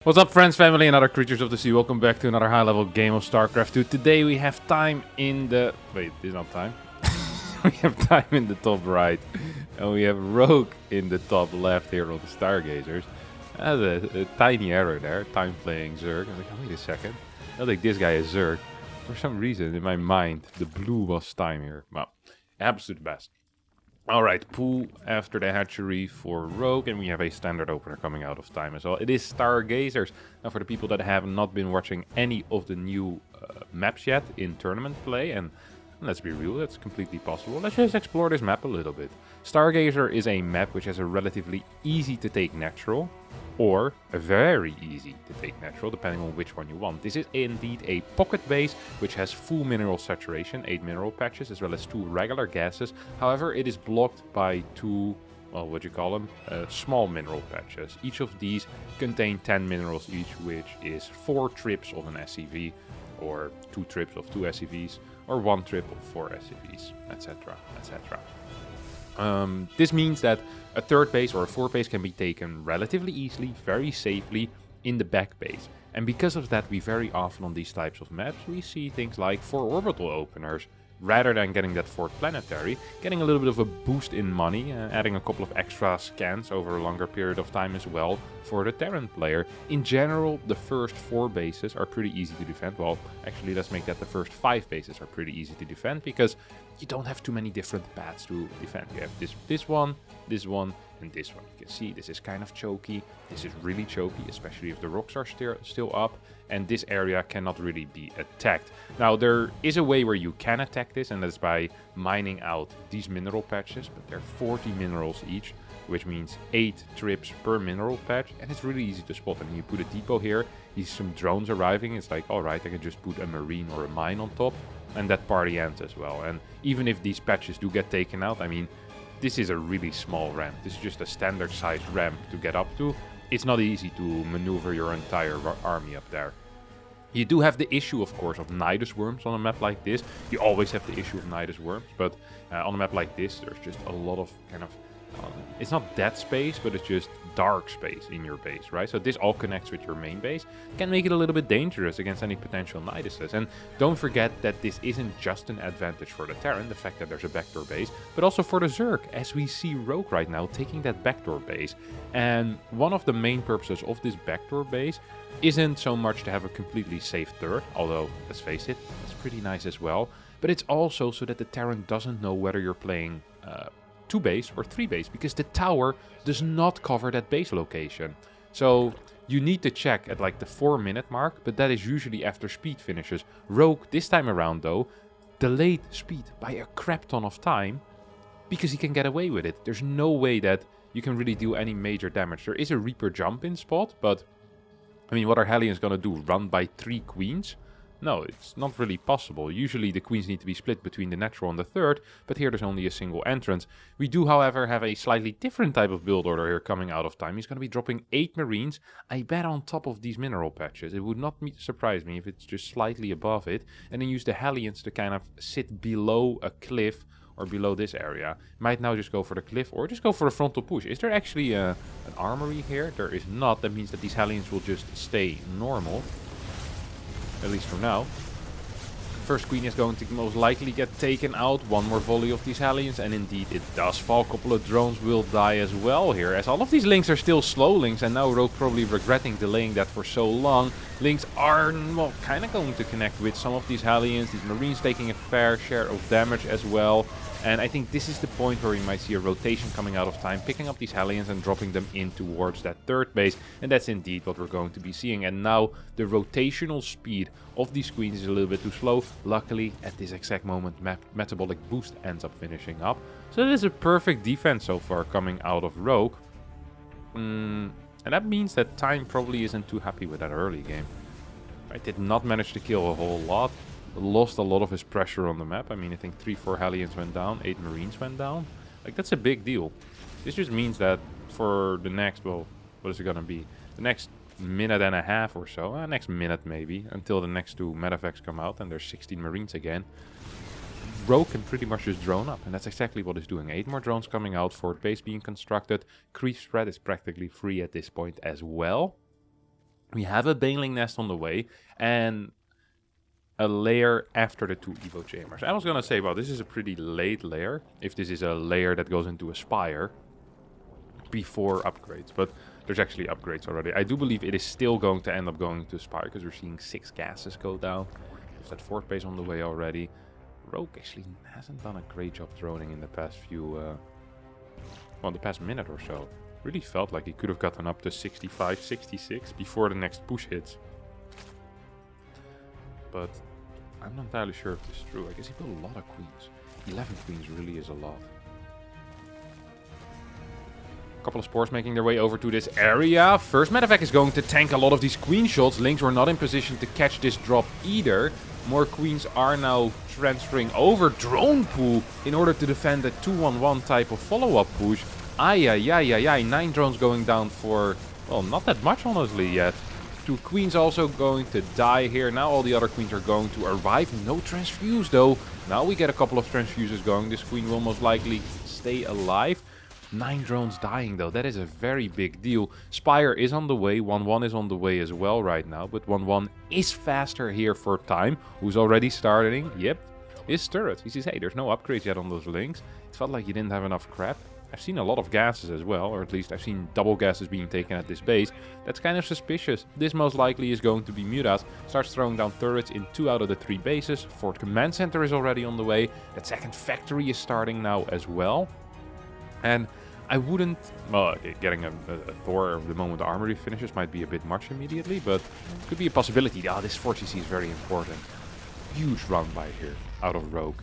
What's up, friends, family, and other creatures of the sea? Welcome back to another high-level game of StarCraft 2. Today we have time in the... Wait, this is not time. We have time in the top right. And we have Rogue in the top left here on the Stargazers. That's a tiny error there. Time playing Zerg. I was like, oh, wait a second. I don't think this guy is Zerg. For some reason, in my mind, the blue was time here. Well, it happens to the best. Alright, pool after the hatchery for Rogue, and we have a standard opener coming out of time as well. It is Stargazers. Now, for the people that have not been watching any of the new maps yet in tournament play, and let's be real, that's completely possible. Let's just explore this map a little bit. Stargazer is a map which has a relatively easy to take natural, or a very easy to take natural, depending on which one you want. This is indeed a pocket base, which has full mineral saturation, 8 mineral patches, as well as 2 regular gases. However, it is blocked by 2, well, what do you call them? Small mineral patches. Each of these contain 10 minerals each, which is 4 trips of an SCV, or 2 trips of 2 SCVs, or 1 trip of 4 SCVs, etc., etc. This means that a third base or a fourth base can be taken relatively easily, very safely in the back base. And because of that, we very often on these types of maps, we see things like 4 orbital openers. Rather than getting that 4th planetary, getting a little bit of a boost in money, adding a couple of extra scans over a longer period of time as well for the Terran player. In general, the first 4 bases are pretty easy to defend. Well, actually, let's make that the first 5 bases are pretty easy to defend, because you don't have too many different paths to defend. You have this one, and this one. You can see this is kind of choky. This is really choky, especially if the rocks are still up, and this area cannot really be attacked. Now, there is a way where you can attack this, and that's by mining out these mineral patches, but they're 40 minerals each, which means 8 trips per mineral patch, and it's really easy to spot. I mean, you put a depot here, you see some drones arriving, it's like, alright, I can just put a marine or a mine on top, and that party ends as well. And even if these patches do get taken out, I mean, this is a really small ramp. This is just a standard sized ramp to get up to. It's not easy to maneuver your entire army up there. You do have the issue, of course, of Nidus worms on a map like this. You always have the issue of Nidus worms, but on a map like this, there's just a lot of kind of... it's not dead space, but it's just dark space in your base, right? So this all connects with your main base. Can make it a little bit dangerous against any potential Niduses. And don't forget that this isn't just an advantage for the Terran, the fact that there's a backdoor base, but also for the Zerg, as we see Rogue right now taking that backdoor base. And one of the main purposes of this backdoor base isn't so much to have a completely safe turret, although, let's face it, it's pretty nice as well, but it's also so that the Terran doesn't know whether you're playing 2 base or 3 base, because the tower does not cover that base location. So you need to check at like the 4-minute mark, but that is usually after speed finishes. Rogue, this time around though, delayed speed by a crap ton of time, because he can get away with it. There's no way that you can really do any major damage. There is a Reaper jump in spot, but I mean, what are Hellions gonna do? Run by 3 queens? No, it's not really possible. Usually the queens need to be split between the natural and the third, but here there's only a single entrance. We do, however, have a slightly different type of build order here coming out of time. He's going to be dropping 8 marines, I bet, on top of these mineral patches. It would not surprise me if it's just slightly above it, and then use the Hellions to kind of sit below a cliff or below this area. Might now just go for the cliff or just go for a frontal push. Is there actually an armory here? There is not. That means that these Hellions will just stay normal. At least for now. First queen is going to most likely get taken out. One more volley of these Hellions, and indeed it does fall. A couple of drones will die as well here, as all of these links are still slow links, and now Rogue probably regretting delaying that for so long. Links are, well, kind of going to connect with some of these Hellions. These Marines taking a fair share of damage as well. And I think this is the point where we might see a rotation coming out of time, picking up these Hellions and dropping them in towards that third base. And that's indeed what we're going to be seeing. And now the rotational speed of these queens is a little bit too slow. Luckily, at this exact moment, Metabolic Boost ends up finishing up. So that is a perfect defense so far coming out of Rogue. And that means that Time probably isn't too happy with that early game. I did not manage to kill a whole lot. Lost a lot of his pressure on the map. I mean, I think 3-4 Hellions went down, 8 Marines went down. Like, that's a big deal. This just means that for the next, well, what is it gonna be? The next minute and a half or so, next minute maybe, until the next 2 Medavacs come out and there's 16 Marines again, Rogue can pretty much just drone up, and that's exactly what he's doing. 8 more drones coming out, 4th base being constructed. Creep spread is practically free at this point as well. We have a Baneling Nest on the way, and a layer after the 2 Evo Chambers. I was gonna say, well, this is a pretty late layer, if this is a layer that goes into a Spire before upgrades, but there's actually upgrades already. I do believe it is still going to end up going to Spire, because we're seeing 6 gases go down. There's that 4th base on the way already. Rogue actually hasn't done a great job droning in the past few, well, the past minute or so. Really felt like he could have gotten up to 65, 66 before the next push hits. But I'm not entirely sure if this is true. I guess he built a lot of queens. 11 queens really is a lot. A couple of spores making their way over to this area. First medevac is going to tank a lot of these queen shots. Lynx were not in position to catch this drop either. More queens are now transferring over. Drone pool in order to defend a 2-1-1 type of follow-up push. Ay, 9 drones going down for, well, not that much honestly yet. 2 queens also going to die here. Now all the other queens are going to arrive. No transfuse though. Now we get a couple of transfuses going. This queen will most likely stay alive. 9 drones dying though. That is a very big deal. Spire is on the way. 1-1 is on the way as well right now. But 1-1 is faster here for Time, who's already starting. Yep, his turret. He says, hey, there's no upgrades yet on those links. It felt like he didn't have enough crap. I've seen a lot of gases as well, or at least I've seen double gases being taken at this base. That's kind of suspicious. This most likely is going to be Mutas. Starts throwing down turrets in 2 out of the 3 bases. 4th command center is already on the way. That 2nd factory is starting now as well. And I wouldn't... Well, getting a Thor the moment the armory finishes might be a bit much immediately, but could be a possibility. Ah, this 4CC is very important. Huge run by here, out of Rogue.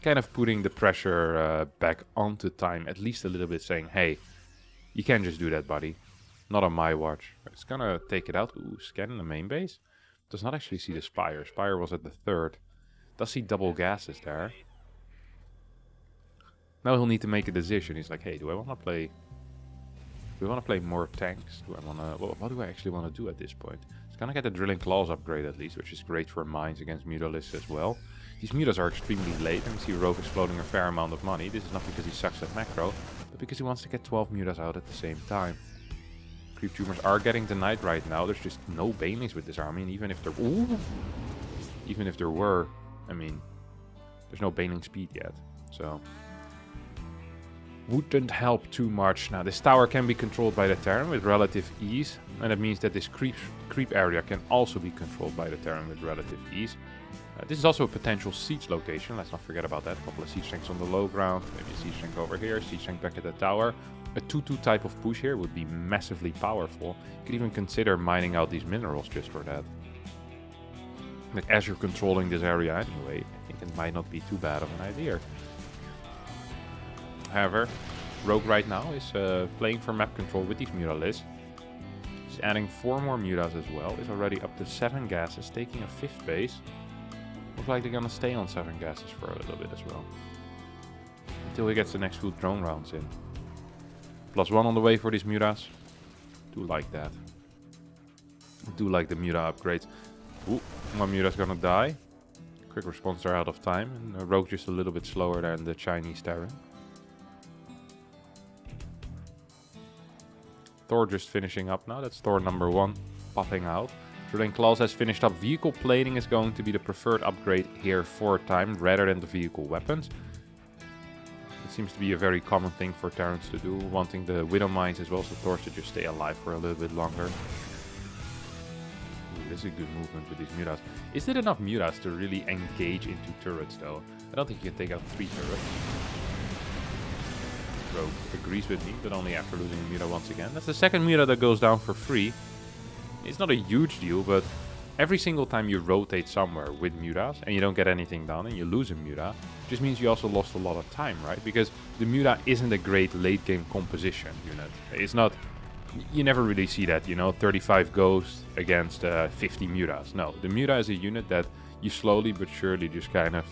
Kind of putting the pressure back onto Time, at least a little bit, saying, hey, you can't just do that, buddy. Not on my watch. It's gonna take it out. Ooh, scanning the main base. Does not actually see the Spire. Spire was at the 3rd. Does see double gases there. Now he'll need to make a decision. He's like, hey, do I want to play... Do I want to play more tanks? Do I want to... Well, what do I actually want to do at this point? He's gonna get the Drilling Claws upgrade at least, which is great for mines against Mutalisk as well. These mutas are extremely late, and we see Rogue exploding a fair amount of money. This is not because he sucks at macro, but because he wants to get 12 mutas out at the same time. Creep tumors are getting denied right now. There's just no banelings with this army, and even if there... Ooh! Even if there were, I mean, there's no baneling speed yet, so... Wouldn't help too much. Now, this tower can be controlled by the Terran with relative ease, and that means that this creep area can also be controlled by the Terran with relative ease. This is also a potential siege location, let's not forget about that. A couple of siege tanks on the low ground, maybe a siege tank over here, siege tank back at the tower. A 2-2 type of push here would be massively powerful. You could even consider mining out these minerals just for that. Like, as you're controlling this area anyway, I think it might not be too bad of an idea. However, Rogue right now is playing for map control with these Mutalisk. He's adding 4 more mutas as well. Is already up to 7 gases, taking a 5th base. Looks like they're gonna stay on 7 gases for a little bit as well. Until he gets the next few drone rounds in. +1 on the way for these mutas. Do like that. Do like the muta upgrades. Ooh, one muta's gonna die. Quick response are out of time. And Rogue just a little bit slower than the Chinese Terran. Thor just finishing up now. That's Thor number 1 popping out. Drilling Claws has finished up. Vehicle plating is going to be the preferred upgrade here for Time rather than the vehicle weapons. It seems to be a very common thing for Terrans to do, wanting the Widow Mines as well as the Thors to just stay alive for a little bit longer. Ooh, this is a good movement with these mutas. Is it enough mutas to really engage into turrets though? I don't think you can take out 3 turrets. Rogue agrees with me, but only after losing a muta once again. That's the 2nd muta that goes down for free. It's not a huge deal, but every single time you rotate somewhere with mutas and you don't get anything done and you lose a muta, just means you also lost a lot of time, right? Because the muta isn't a great late game composition unit. It's not, you never really see that, you know, 35 ghosts against 50 mutas. No, the muta is a unit that you slowly but surely just kind of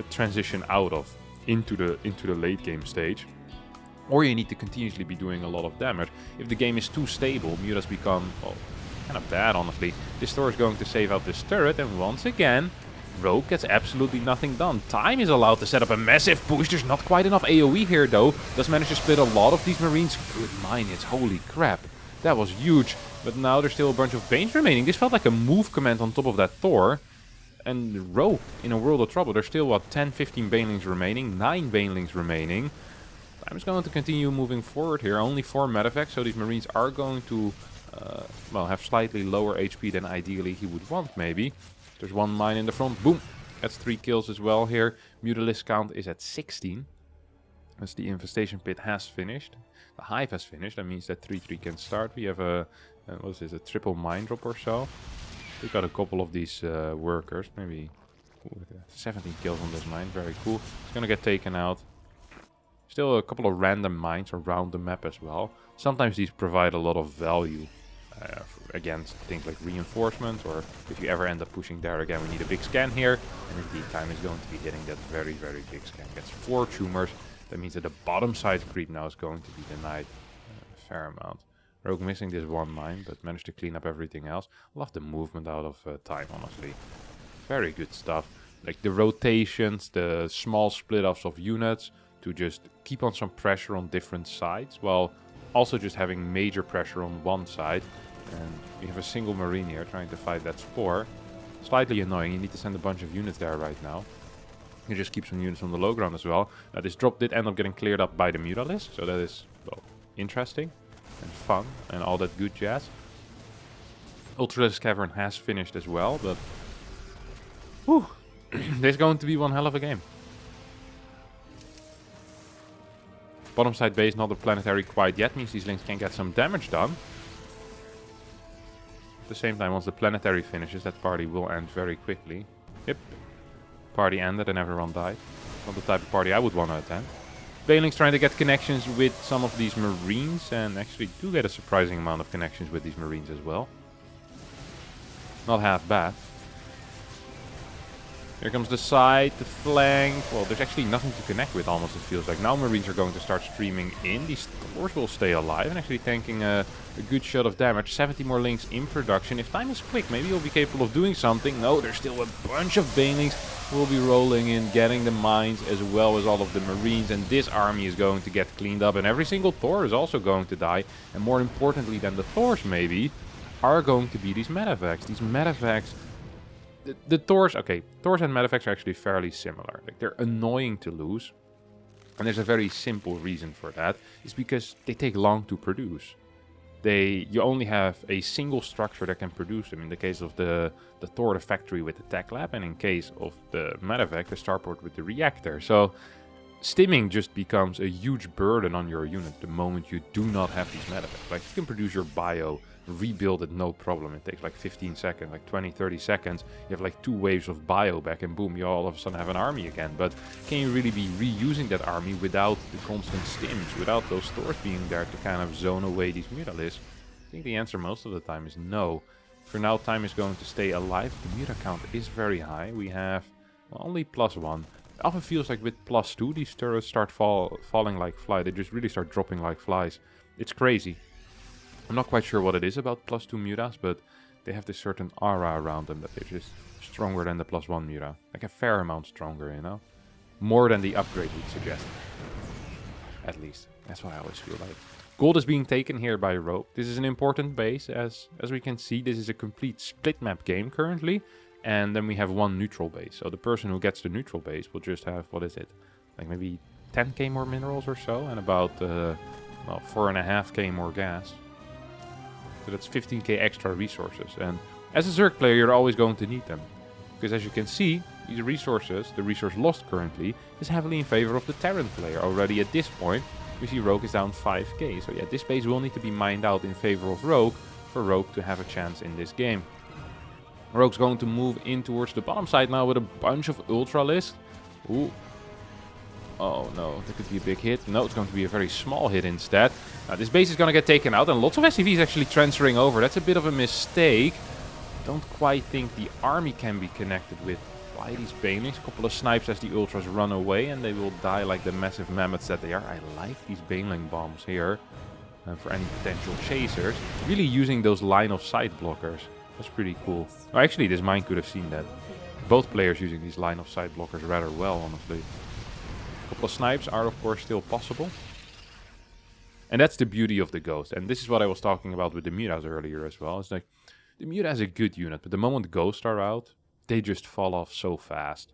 transition out of into the late game stage. Or you need to continuously be doing a lot of damage. If the game is too stable, mutas become, well, kind of bad, honestly. This Thor is going to save out this turret, and once again, Rogue gets absolutely nothing done. Time is allowed to set up a massive push. There's not quite enough AoE here, though. Does manage to split a lot of these Marines. Good mine hits, holy crap. That was huge. But now there's still a bunch of Banes remaining. This felt like a move command on top of that Thor. And Rogue in a world of trouble. There's still, what, 10, 15 Banelings remaining. 9 Banelings remaining. I'm just going to continue moving forward here. Only 4 Medavacs, so these Marines are going to, well, have slightly lower HP than ideally he would want, maybe. There's 1 mine in the front. Boom! That's 3 kills as well here. Mutalisk count is at 16. As the infestation pit has finished. The hive has finished. That means that 3-3 can start. We have a, what is this, a triple mine drop or so. We got a couple of these workers. Maybe 17 kills on this mine. Very cool. It's gonna get taken out. Still a couple of random mines around the map as well. Sometimes these provide a lot of value against things like reinforcement, or if you ever end up pushing there again, we need a big scan here. And indeed, time is going to be hitting that very, very big scan. Gets 4 tumors. That means that the bottom side creep now is going to be denied a fair amount. Rogue missing this 1 mine, but managed to clean up everything else. Love the movement out of time, honestly. Very good stuff. Like the rotations, the small split-offs of units to just keep on some pressure on different sides, while also just having major pressure on one side. And we have a single Marine here trying to fight that Spore. Slightly annoying, you need to send a bunch of units there right now. You just keep some units on the low ground as well. This drop did end up getting cleared up by the Mutalisk, so that is, well, interesting and fun and all that good jazz. Ultralisk Cavern has finished as well, but whew, this is going to be one hell of a game. Bottom side base not a planetary quite yet, means these links can get some damage done. At the same time, once the planetary finishes, that party will end very quickly. Yep. Party ended and everyone died. Not the type of party I would want to attend. Banelings trying to get connections with some of these Marines, and actually do get a surprising amount of connections with these Marines as well. Not half bad. Here comes the side, the flank. Well, there's actually nothing to connect with, almost, it feels like. Now Marines are going to start streaming in. These Thors will stay alive and actually tanking a good shot of damage. 70 more links in production. If time is quick, maybe you'll be capable of doing something. No, there's still a bunch of Banelings who will be rolling in, getting the mines as well as all of the Marines. And this army is going to get cleaned up. And every single Thor is also going to die. And more importantly than the Thors, maybe, are going to be these Medavacs. These Medavacs... The Thors, okay, Thors and Medavacs are actually fairly similar. Like, they're annoying to lose. And there's a very simple reason for that. It's because they take long to produce. You only have a single structure that can produce them. In the case of the Thor, the factory with the tech lab. And in case of the Medavac, the starport with the reactor. So, stimming just becomes a huge burden on your unit the moment you do not have these Medavacs. Like, you can produce your bio, rebuild it, no problem. It takes like 15 seconds, like 20, 30 seconds. You have like 2 waves of bio back and boom, you all of a sudden have an army again. But can you really be reusing that army without the constant stims, without those Thors being there to kind of zone away these Mutalisks? I think the answer most of the time is no. For now, time is going to stay alive. The Muta count is very high. We have only +1. It often feels like with +2, these turrets start falling like flies. They just really start dropping like flies. It's crazy. I'm not quite sure what it is about +2 mutas, but they have this certain aura around them that they're just stronger than the +1 muta. Like a fair amount stronger, you know? More than the upgrade would suggest. At least. That's what I always feel like. Gold is being taken here by Rogue. This is an important base. As we can see, this is a complete split map game currently. And then we have 1 neutral base. So the person who gets the neutral base will just have, what is it? Like maybe 10k more minerals or so. And about, well, 4.5k more gas. So that's 15k extra resources. And as a Zerg player, you're always going to need them. Because as you can see, these resources, the resource lost currently, is heavily in favor of the Terran player. Already at this point, we see Rogue is down 5k. So yeah, this base will need to be mined out in favor of Rogue for Rogue to have a chance in this game. Rogue's going to move in towards the bottom side now with a bunch of Ultralisk. Ooh. Oh no, that could be a big hit. No, it's going to be a very small hit instead. Now this base is going to get taken out and lots of SCVs actually transferring over. That's a bit of a mistake. Don't quite think the army can be connected with by these Banelings. A couple of snipes as the Ultras run away and they will die like the massive mammoths that they are. I like these Baneling bombs here for any potential chasers. Really using those line of sight blockers. That's pretty cool. Oh, actually, this mine could have seen that. Both players using these line of sight blockers rather well, honestly. A couple of snipes are, of course, still possible. And that's the beauty of the Ghost. And this is what I was talking about with the Mutas earlier as well. It's like, the Muta is a good unit, but the moment Ghosts are out, they just fall off so fast.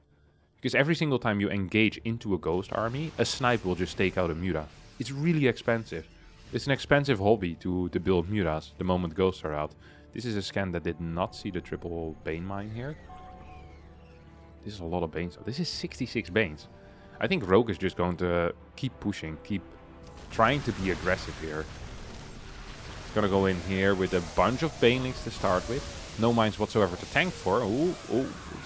Because every single time you engage into a Ghost army, a snipe will just take out a Muta. It's really expensive. It's an expensive hobby to build Mutas the moment Ghosts are out. This is a scan that did not see the triple Bane mine here. This is a lot of Banes. This is 66 Banes. I think Rogue is just going to keep pushing, keep trying to be aggressive here. He's gonna go in here with a bunch of Banelings to start with. No mines whatsoever to tank for. Ooh,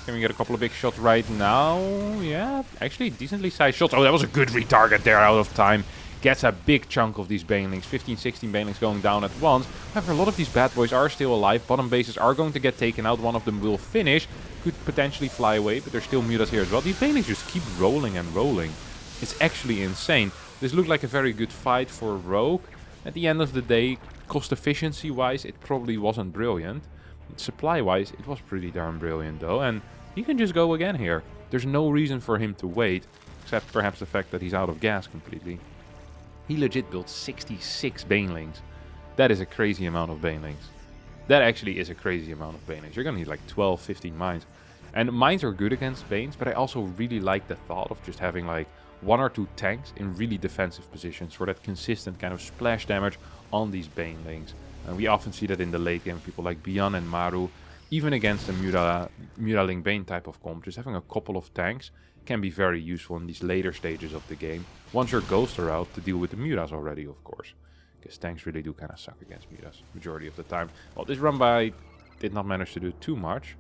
can we get a couple of big shots right now? Yeah, actually decently sized shots. Oh, that was a good retarget there out of time. Gets a big chunk of these Banelings. 15, 16 Banelings going down at once. However, a lot of these bad boys are still alive. Bottom bases are going to get taken out. One of them will finish. Could potentially fly away, but there's still Mutas here as well. These Banelings just keep rolling and rolling. It's actually insane. This looked like a very good fight for Rogue. At the end of the day, cost efficiency wise, it probably wasn't brilliant. Supply wise, it was pretty darn brilliant though. And he can just go again here. There's no reason for him to wait, except perhaps the fact that he's out of gas completely. He legit built 66 Banelings. That is a crazy amount of Banelings. That actually is a crazy amount of Banelings. You're gonna need like 12, 15 mines. And mines are good against Banes, but I also really like the thought of just having like 1 or 2 tanks in really defensive positions for that consistent kind of splash damage on these Banelings. And we often see that in the late game, people like Bian and Maru, even against a Mutaling Bane type of comp, just having a couple of tanks can be very useful in these later stages of the game. Once your Ghosts are out, to deal with the Mutas already, of course. Because tanks really do kind of suck against Mutas, majority of the time. Well, this run by did not manage to do too much.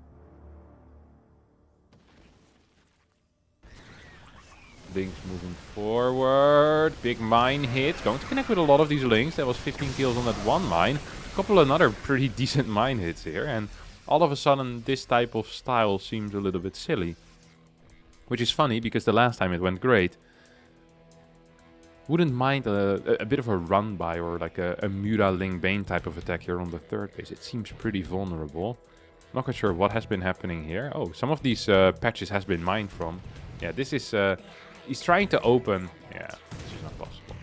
Lings moving forward. Big mine hit. Going to connect with a lot of these Lings. That was 15 kills on that one mine. A couple of another pretty decent mine hits here. And all of a sudden, this type of style seems a little bit silly. Which is funny, because the last time it went great. Wouldn't mind a bit of a run by or like a Muta Ling Bane type of attack here on the third base. It seems pretty vulnerable. Not quite sure what has been happening here. Oh, some of these patches has been mined from. Yeah, this is... he's trying to open... Yeah, this is not possible.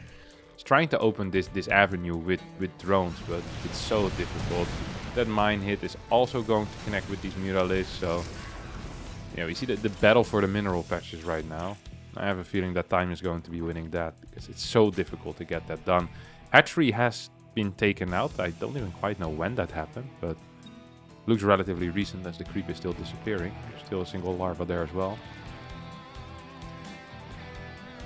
He's trying to open this avenue with drones, but it's so difficult. That mine hit is also going to connect with these Mutalisks, so... Yeah, we see the battle for the mineral patches right now. I have a feeling that Time is going to be winning that, because it's so difficult to get that done. Hatchery has been taken out. I don't even quite know when that happened, but... Looks relatively recent as the creep is still disappearing. There's still a single larva there as well.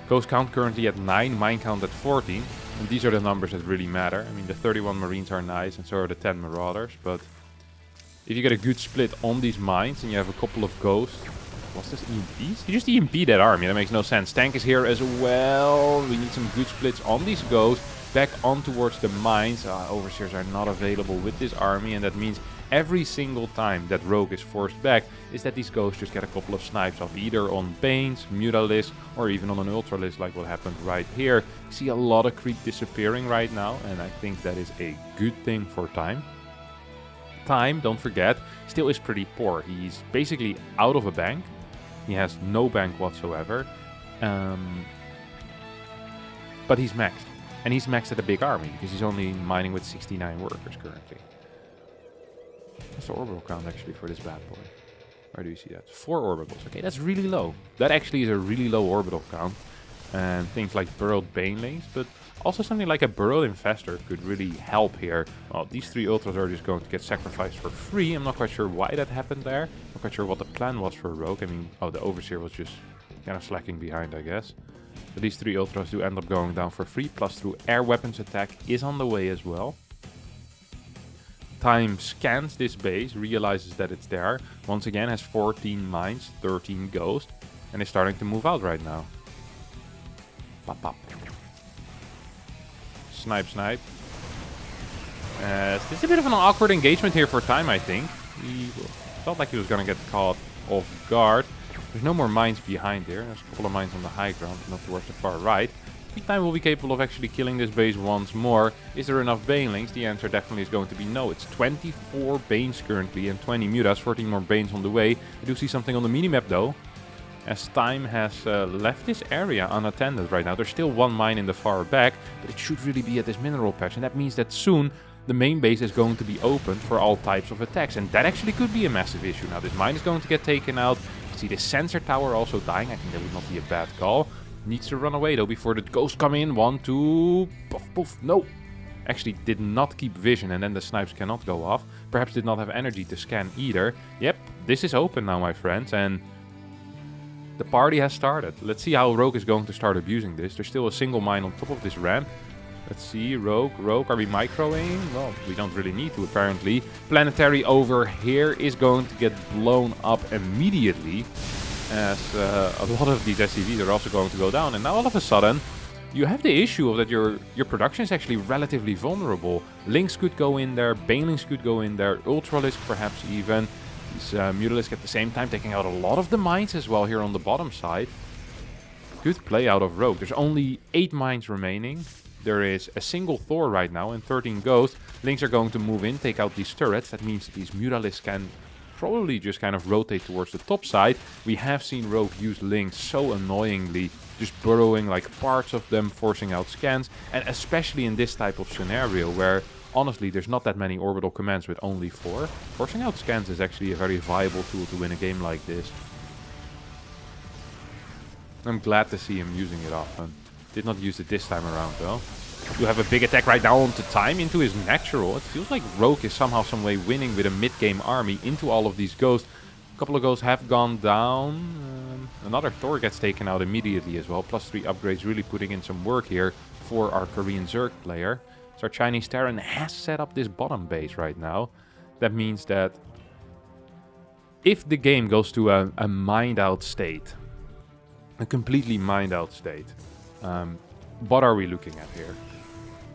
Ghost count currently at 9, mine count at 14. And these are the numbers that really matter. I mean, the 31 Marines are nice, and so are the 10 Marauders. But if you get a good split on these mines, and you have a couple of Ghosts... What's this, EMPs? You just EMP that army, that makes no sense. Tank is here as well. We need some good splits on these Ghosts. Back on towards the mines. Overseers are not available with this army, and that means every single time that Rogue is forced back is that these Ghosts just get a couple of snipes off, either on Banes, Mutalisk, or even on an Ultralisk like what happened right here. You see a lot of creep disappearing right now, and I think that is a good thing for Time. Time, don't forget, still is pretty poor. He's basically out of a bank. He has no bank whatsoever. But he's maxed. And he's maxed at a big army, because he's only mining with 69 workers currently. What's the orbital count actually for this bad boy? Where do you see that? 4 orbitals. Okay, that's really low. That actually is a really low orbital count. And things like burrowed Banelings, but also something like a burrowed Infestor could really help here. Well, these 3 Ultras are just going to get sacrificed for free. I'm not quite sure why that happened there. Not quite sure what the plan was for Rogue. I mean, oh, the Overseer was just kind of slacking behind, I guess. But these 3 Ultras do end up going down for free, plus through air weapons attack is on the way as well. Time scans this base, realizes that it's there. Once again has 14 mines, 13 Ghosts, and is starting to move out right now. Pop, pop. Snipe, snipe. This is a bit of an awkward engagement here for Time, I think. He felt like he was going to get caught off guard. There's no more mines behind there. There's a couple of mines on the high ground, not towards the far right. Time will be capable of actually killing this base once more. Is there enough Banelings? The answer definitely is going to be no. It's 24 Banes currently and 20 Mutas, 14 more Banes on the way. I do see something on the minimap though. as Time has left this area unattended right now. There's still one mine in the far back, but it should really be at this mineral patch, and that means that soon the main base is going to be open for all types of attacks, and that actually could be a massive issue. Now this mine is going to get taken out. See the sensor tower also dying. I think that would not be a bad call. Needs to run away though before the ghosts come in. 1, 2, poof, poof. No! Actually did not keep vision, and then the snipes cannot go off. Perhaps did not have energy to scan either. Yep, this is open now, my friends, and the party has started. Let's see how Rogue is going to start abusing this. There's still a single mine on top of this ramp. Let's see, Rogue, are we microing? Well, we don't really need to apparently. Planetary over here is going to get blown up immediately, as a lot of these SCVs are also going to go down. And now all of a sudden, you have the issue of that your production is actually relatively vulnerable. Lynx could go in there, Banelings could go in there, Ultralisk perhaps even. These Mutalisk at the same time taking out a lot of the mines as well here on the bottom side. Good play out of Rogue. There's only 8 mines remaining. There is a single Thor right now and 13 Ghosts. Lynx are going to move in, take out these turrets. That means that these Mutalisks can probably just kind of rotate towards the top side. We have seen Rogue use Lynx so annoyingly, just burrowing like parts of them, forcing out scans. And especially in this type of scenario where, honestly, there's not that many orbital commands with only 4. Forcing out scans is actually a very viable tool to win a game like this. I'm glad to see him using it often. Did not use it this time around though. You have a big attack right now onto Time, into his natural. It feels like Rogue is somehow, some way winning with a mid-game army into all of these ghosts. A couple of ghosts have gone down. Another Thor gets taken out immediately as well. +3 upgrades really putting in some work here for our Korean Zerg player. So our Chinese Terran has set up this bottom base right now. That means that if the game goes to a mined out state, a completely mined out state, what are we looking at here?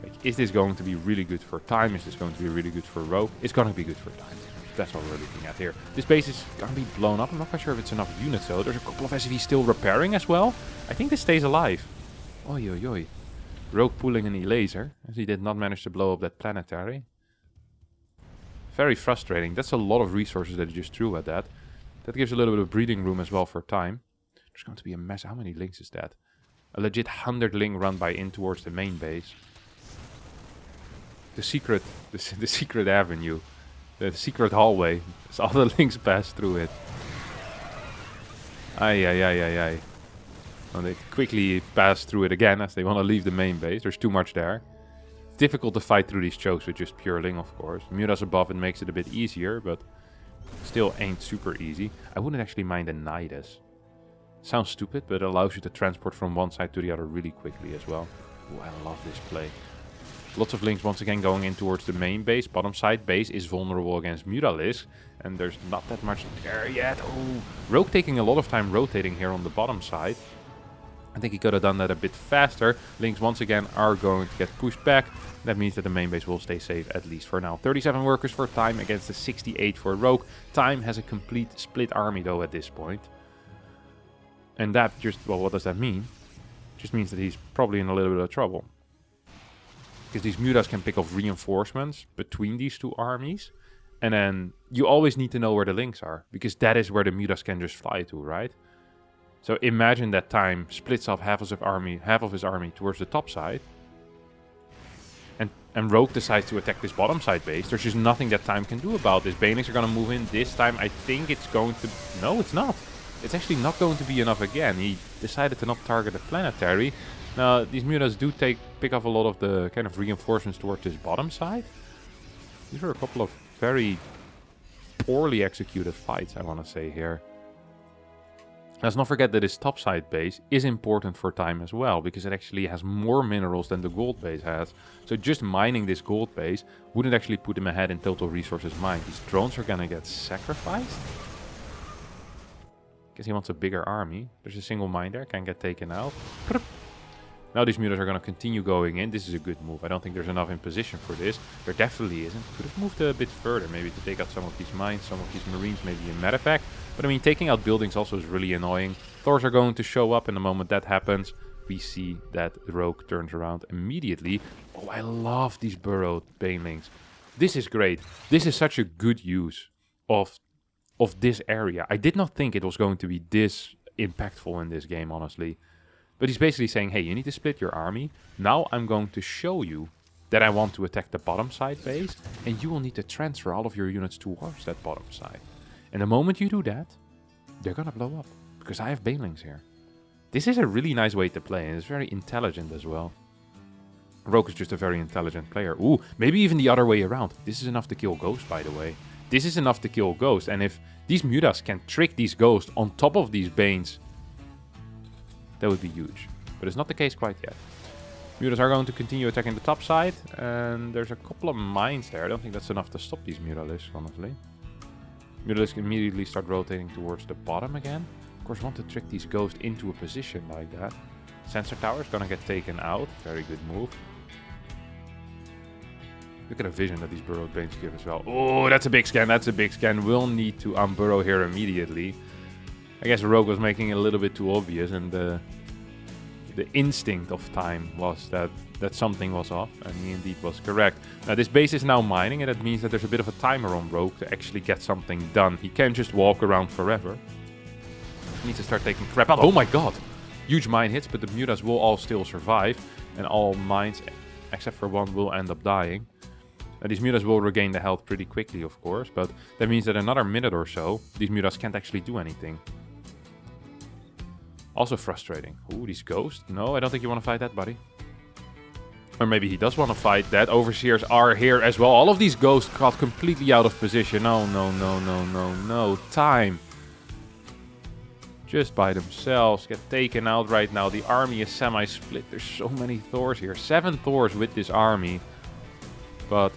Like, is this going to be really good for Time? Is this going to be really good for Rogue? It's going to be good for Time. That's what we're looking at here. This base is going to be blown up. I'm not quite sure if it's enough units though. There's a couple of SCVs still repairing as well. I think this stays alive. Oi, oi, oi. Rogue pulling an E-laser, as he did not manage to blow up that planetary. Very frustrating. That's a lot of resources that he just threw at that. That gives a little bit of breathing room as well for Time. There's going to be a mess. How many links is that? A legit 100 link run by in towards the main base. The secret avenue. The secret hallway. As all the links pass through it. Ay. And they quickly pass through it again as they want to leave the main base. There's too much there. Difficult to fight through these chokes with just pure Ling, of course. Mutas above it makes it a bit easier, but still ain't super easy. I wouldn't actually mind a Nidus. Sounds stupid, but it allows you to transport from one side to the other really quickly as well. Ooh, I love this play. Lots of links once again going in towards the main base. Bottom side base is vulnerable against Mutalisk, and there's not that much there yet. Oh, Rogue taking a lot of time rotating here on the bottom side. I think he could have done that a bit faster. Links once again are going to get pushed back. That means that the main base will stay safe, at least for now. 37 workers for Time against the 68 for Rogue. Time has a complete split army though at this point. And that just, well, what does that mean? It just means that he's probably in a little bit of trouble. Because these Mutas can pick off reinforcements between these two armies. And then you always need to know where the links are. Because that is where the Mutas can just fly to, right? So imagine that Time splits off half of his army towards the top side. And Rogue decides to attack this bottom side base. There's just nothing that Time can do about this. Banelings are going to move in this time. I think it's going to... No, it's not. It's actually not going to be enough again. He decided to not target the planetary. Now, these Mutas do pick up a lot of the kind of reinforcements towards this bottom side. These are a couple of very poorly executed fights, I want to say here. Let's not forget that this topside base is important for Time as well, because it actually has more minerals than the gold base has. So just mining this gold base wouldn't actually put him ahead in total resources mined. These drones are gonna get sacrificed. Guess he wants a bigger army. There's a single mine there, can get taken out. Now these Mutas are gonna continue going in. This is a good move. I don't think there's enough in position for this. There definitely isn't. Could have moved a bit further, maybe to take out some of these mines, some of these marines, maybe a medevac. But I mean, taking out buildings also is really annoying. Thors are going to show up, and the moment that happens, we see that Rogue turns around immediately. Oh, I love these burrowed banelings. This is great. This is such a good use of this area. I did not think it was going to be this impactful in this game, honestly. But he's basically saying, hey, you need to split your army. Now I'm going to show you that I want to attack the bottom side base, and you will need to transfer all of your units towards that bottom side. And the moment you do that, they're gonna blow up, because I have banelings here. This is a really nice way to play, and it's very intelligent as well. Rogue is just a very intelligent player. Ooh, maybe even the other way around. This is enough to kill Ghost, by the way. This is enough to kill Ghost, and if these Mutas can trick these Ghosts on top of these Banes, that would be huge. But it's not the case quite yet. Mutas are going to continue attacking the top side, and there's a couple of mines there. I don't think that's enough to stop these Mutalisks, honestly. Mutalisk immediately start rotating towards the bottom again. Of course, want to trick these Ghosts into a position like that. Sensor tower is gonna get taken out. Very good move. Look at the vision that these burrowed Banes give as well. Oh, that's a big scan. That's a big scan. We'll need to unburrow here immediately. I guess Rogue was making it a little bit too obvious, and the instinct of time was that something was off, and he indeed was correct. Now this base is now mining, and that means that there's a bit of a timer on Rogue to actually get something done. He can't just walk around forever. He needs to start taking crap out. Oh my god! Huge mine hits, but the Mutas will all still survive, and all mines, except for one, will end up dying. Now these Mutas will regain the health pretty quickly, of course, but that means that another minute or so, these Mutas can't actually do anything. Also frustrating. Ooh, these Ghosts. No, I don't think you want to fight that, buddy. Or maybe he does want to fight that. Overseers are here as well. All of these Ghosts got completely out of position. No, no, no, no, no, no. Time. Just by themselves. Get taken out right now. The army is semi-split. There's so many Thors here. 7 Thors with this army. But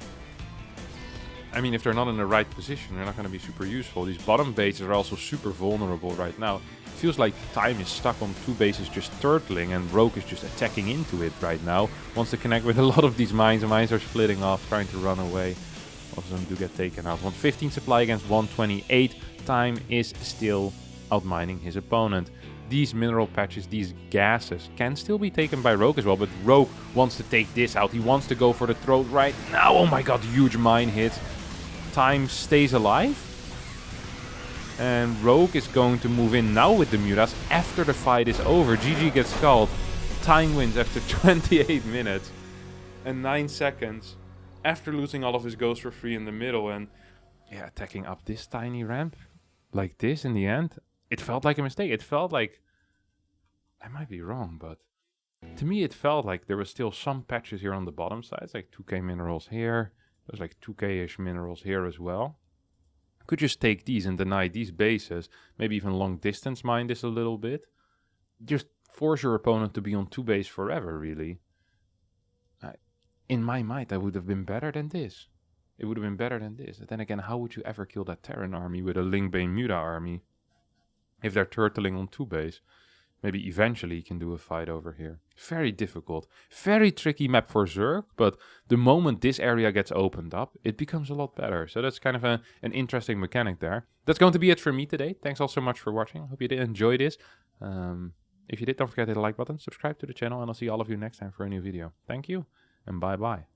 I mean, if they're not in the right position, they're not going to be super useful. These bottom bases are also super vulnerable right now. It feels like time is stuck on 2 bases just turtling, and Rogue is just attacking into it right now. Wants to connect with a lot of these mines. The mines are splitting off, trying to run away. Most of them do get taken out. 115 supply against 128. Time is still outmining his opponent. These mineral patches, these gases, can still be taken by Rogue as well, but Rogue wants to take this out. He wants to go for the throat right now. Oh my god, huge mine hit. Time stays alive. And Rogue is going to move in now with the Mutas after the fight is over. GG gets called. Time wins after 28 minutes and 9 seconds after losing all of his ghosts for free in the middle. And yeah, attacking up this tiny ramp like this in the end, it felt like a mistake. It felt like, I might be wrong, but to me it felt like there was still some patches here on the bottom side. It's like 2k minerals here. There's like 2k-ish minerals here as well. Could just take these and deny these bases. Maybe even long distance mine this a little bit. Just force your opponent to be on 2 base forever, really. In my mind, that would have been better than this. It would have been better than this. But then again, how would you ever kill that Terran army with a Lingbane Muta army? If they're turtling on 2 base. Maybe eventually you can do a fight over here. Very difficult. Very tricky map for Zerg, but the moment this area gets opened up, it becomes a lot better. So that's kind of an interesting mechanic there. That's going to be it for me today. Thanks all so much for watching. I hope you did enjoy this. If you did, don't forget to hit the like button, subscribe to the channel, and I'll see all of you next time for a new video. Thank you, and bye-bye.